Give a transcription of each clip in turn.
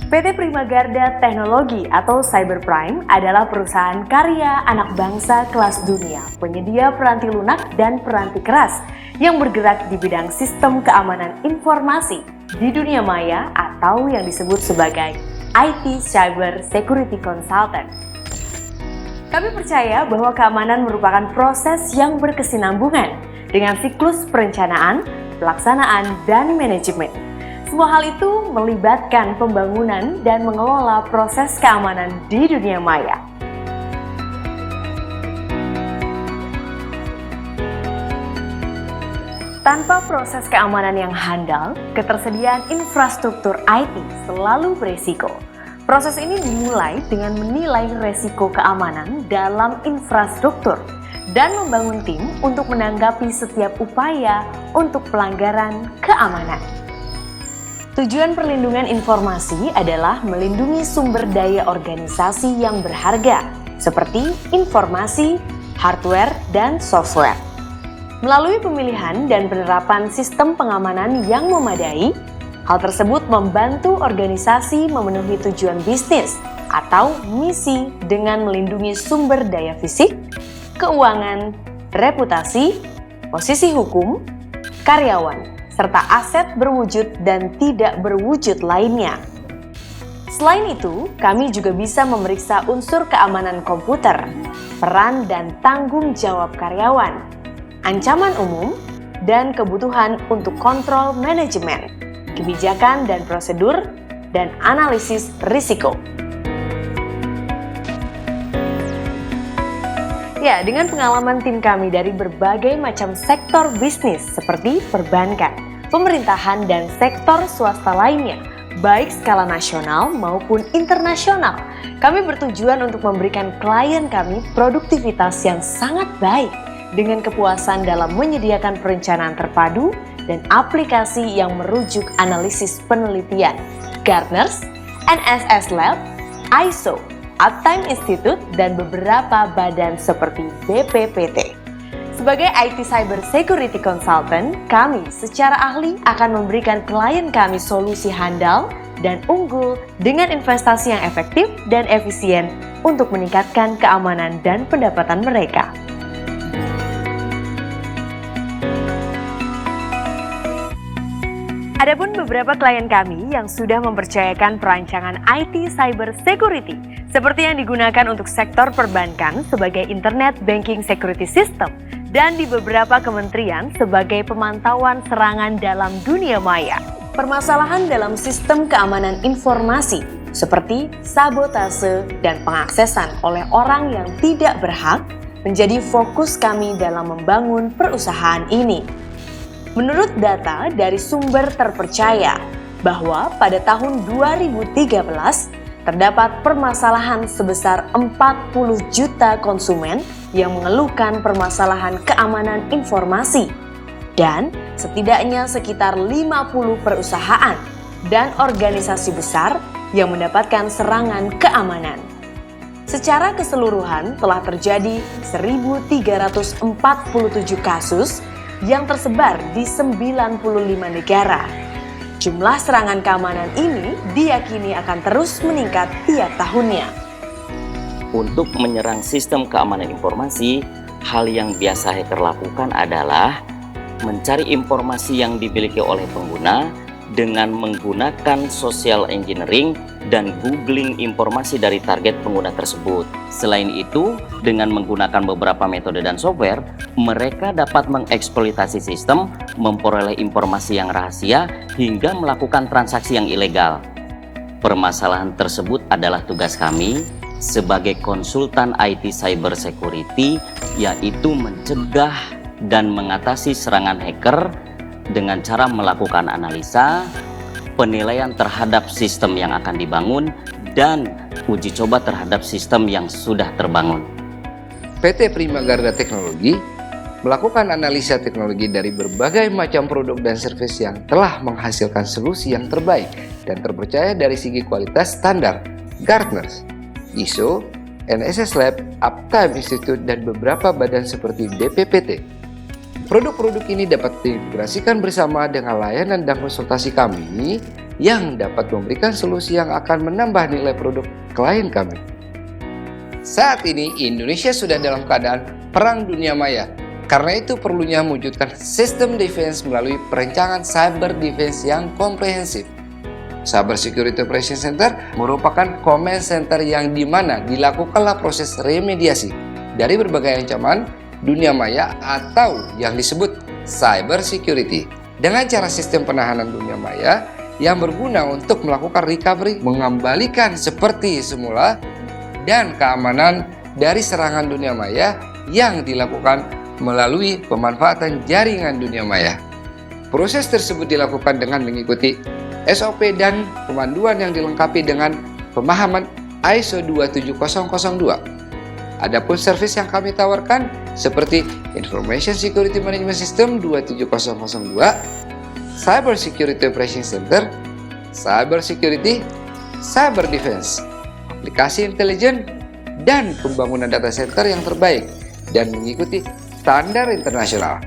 PT Primagarda Teknologi atau Cyberprime adalah perusahaan karya anak bangsa kelas dunia, penyedia peranti lunak dan peranti keras yang bergerak di bidang sistem keamanan informasi di dunia maya atau yang disebut sebagai IT Cyber Security Consultant. Kami percaya bahwa keamanan merupakan proses yang berkesinambungan dengan siklus perencanaan, pelaksanaan, dan manajemen. Semua hal itu melibatkan pembangunan dan mengelola proses keamanan di dunia maya. Tanpa proses keamanan yang handal, ketersediaan infrastruktur IT selalu beresiko. Proses ini dimulai dengan menilai resiko keamanan dalam infrastruktur dan membangun tim untuk menanggapi setiap upaya untuk pelanggaran keamanan. Tujuan perlindungan informasi adalah melindungi sumber daya organisasi yang berharga, seperti informasi, hardware, dan software. Melalui pemilihan dan penerapan sistem pengamanan yang memadai, hal tersebut membantu organisasi memenuhi tujuan bisnis atau misi dengan melindungi sumber daya fisik, keuangan, reputasi, posisi hukum, karyawan, serta aset berwujud dan tidak berwujud lainnya. Selain itu, kami juga bisa memeriksa unsur keamanan komputer, peran dan tanggung jawab karyawan, ancaman umum, dan kebutuhan untuk kontrol manajemen, kebijakan dan prosedur, dan analisis risiko. Ya, dengan pengalaman tim kami dari berbagai macam sektor bisnis seperti perbankan, pemerintahan, dan sektor swasta lainnya, baik skala nasional maupun internasional, kami bertujuan untuk memberikan klien kami produktivitas yang sangat baik dengan kepuasan dalam menyediakan perencanaan terpadu dan aplikasi yang merujuk analisis penelitian, Gartner, NSS Lab, ISO, Uptime Institute, dan beberapa badan seperti BPPT. Sebagai IT Cyber Security Consultant, kami secara ahli akan memberikan klien kami solusi handal dan unggul dengan investasi yang efektif dan efisien untuk meningkatkan keamanan dan pendapatan mereka. Adapun beberapa klien kami yang sudah mempercayakan perancangan IT Cyber Security seperti yang digunakan untuk sektor perbankan sebagai Internet Banking Security System dan di beberapa kementerian sebagai pemantauan serangan dalam dunia maya. Permasalahan dalam sistem keamanan informasi seperti sabotase dan pengaksesan oleh orang yang tidak berhak menjadi fokus kami dalam membangun perusahaan ini. Menurut data dari sumber terpercaya bahwa pada tahun 2013 terdapat permasalahan sebesar 40 juta konsumen yang mengeluhkan permasalahan keamanan informasi dan setidaknya sekitar 50 perusahaan dan organisasi besar yang mendapatkan serangan keamanan. Secara keseluruhan telah terjadi 1.347 kasus yang tersebar di 95 negara. Jumlah serangan keamanan ini diyakini akan terus meningkat tiap tahunnya. Untuk menyerang sistem keamanan informasi, hal yang biasa hacker lakukan adalah mencari informasi yang dimiliki oleh pengguna dengan menggunakan social engineering dan googling informasi dari target pengguna tersebut. Selain itu, dengan menggunakan beberapa metode dan software, mereka dapat mengeksploitasi sistem, memperoleh informasi yang rahasia, hingga melakukan transaksi yang ilegal. Permasalahan tersebut adalah tugas kami sebagai konsultan IT Cyber Security, yaitu mencegah dan mengatasi serangan hacker dengan cara melakukan analisa, penilaian terhadap sistem yang akan dibangun, dan uji coba terhadap sistem yang sudah terbangun. PT Primagarda Teknologi melakukan analisa teknologi dari berbagai macam produk dan service yang telah menghasilkan solusi yang terbaik dan terpercaya dari segi kualitas standar Gartner, ISO, NSS Lab, Uptime Institute, dan beberapa badan seperti BPPT. Produk-produk ini dapat diintegrasikan bersama dengan layanan dan konsultasi kami yang dapat memberikan solusi yang akan menambah nilai produk klien kami. Saat ini Indonesia sudah dalam keadaan perang dunia maya. Karena itu perlunya mewujudkan sistem defense melalui perencanaan cyber defense yang komprehensif. Cyber Security Operations Center merupakan command center yang dimana dilakukanlah proses remediasi dari berbagai ancaman dunia maya atau yang disebut cyber security dengan cara sistem penahanan dunia maya yang berguna untuk melakukan recovery, mengembalikan seperti semula, dan keamanan dari serangan dunia maya yang dilakukan melalui pemanfaatan jaringan dunia maya. Proses tersebut dilakukan dengan mengikuti SOP dan pemanduan yang dilengkapi dengan pemahaman ISO 27002. Adapun service yang kami tawarkan seperti Information Security Management System 27002, Cyber Security Operations Center, Cyber Security, Cyber Defense, aplikasi intelijen, dan pembangunan data center yang terbaik dan mengikuti standar internasional.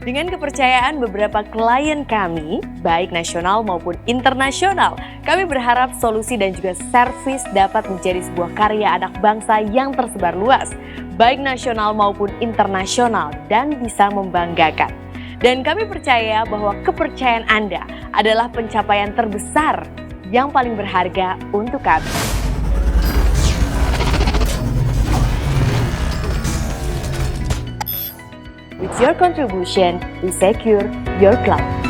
Dengan kepercayaan beberapa klien kami, baik nasional maupun internasional, kami berharap solusi dan juga servis dapat menjadi sebuah karya anak bangsa yang tersebar luas, baik nasional maupun internasional, dan bisa membanggakan. Dan kami percaya bahwa kepercayaan Anda adalah pencapaian terbesar yang paling berharga untuk kami. With your contribution, we secure your cloud.